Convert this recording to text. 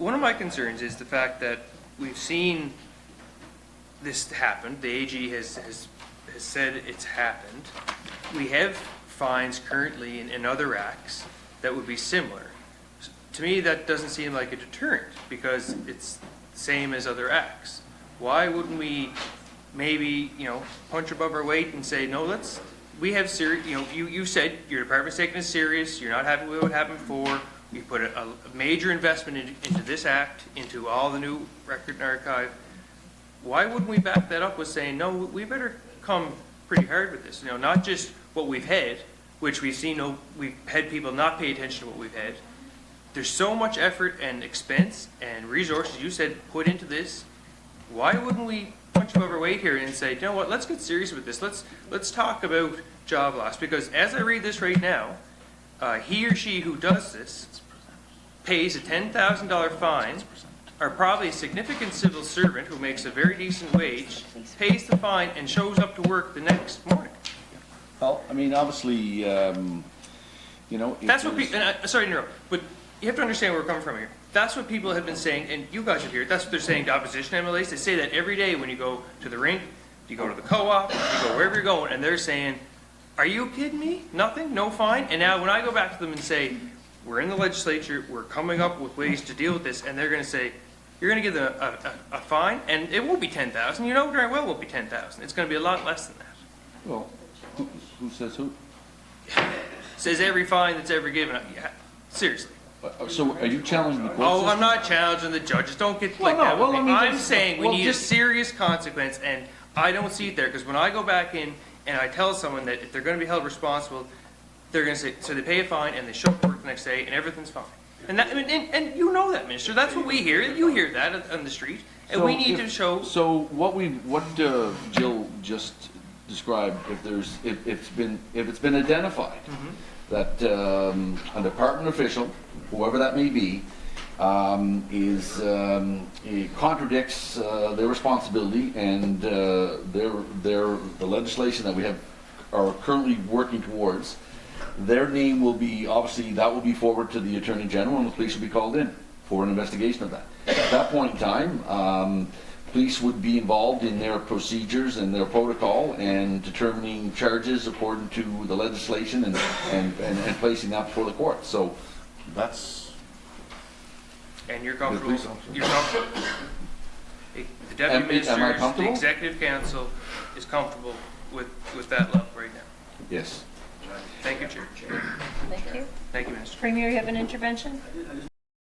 one of my concerns is the fact that we've seen this happen. The AG has said it's happened. We have fines currently in other acts that would be similar. To me, that doesn't seem like a deterrent because it's the same as other acts. Why wouldn't we maybe, punch above our weight and say, no, we have serious, you said your department's taking it serious, you're not happy with what happened before, we put a major investment into this act, into all the new record and archive. Why wouldn't we back that up with saying, no, we better come pretty hard with this, not just what we've had, which we've seen, we've had people not pay attention to what we've had. There's so much effort and expense and resources, you said, put into this. Why wouldn't we punch above our weight here and say, you know what, let's get serious with this. Let's talk about job loss. Because as I read this right now, he or she who does this pays a $10,000 fine, or probably a significant civil servant who makes a very decent wage, pays the fine and shows up to work the next morning. Well, I mean, obviously, That's what people, sorry to interrupt, but you have to understand where we're coming from here. That's what people have been saying, and you guys have heard, that's what they're saying to opposition MLAs. They say that every day when you go to the rink, you go to the co-op, you go wherever you're going, and they're saying, are you kidding me? Nothing? No fine? And now when I go back to them and say, we're in the legislature, we're coming up with ways to deal with this, and they're going to say, you're going to give them a fine, and it won't be $10,000. You know very well it won't be $10,000. It's going to be a lot less than that. well, who says who? Says every fine that's ever given. Yeah, seriously. So are you challenging the court Oh, system? I'm not challenging the judges. Don't get Well, like no, that with well, me. I mean, I'm just- saying we well, need just- a serious consequence, and I don't see it there, because when I go back in and I tell someone that if they're going to be held responsible, they're going to say, so they pay a fine and they show up to work the next day and everything's fine. And that, and you know that, Minister. That's what we hear. You hear that on the street, and So we need to if- show. So what Jill just described, if it's been identified that a department official, whoever that may be, it contradicts their responsibility and the legislation that we are currently working towards, their name will be, obviously, that will be forwarded to the Attorney General, and the police will be called in for an investigation of that. At that point in time, police would be involved in their procedures and their protocol and determining charges according to the legislation and placing that before the court. So that's... And you're comfortable. police officer. You're comfortable. The deputy Am I minister, the comfortable? executive council is comfortable with that level right now. Yes. Thank you, Chair. Thank you. Thank you, Minister. Premier, you have an intervention?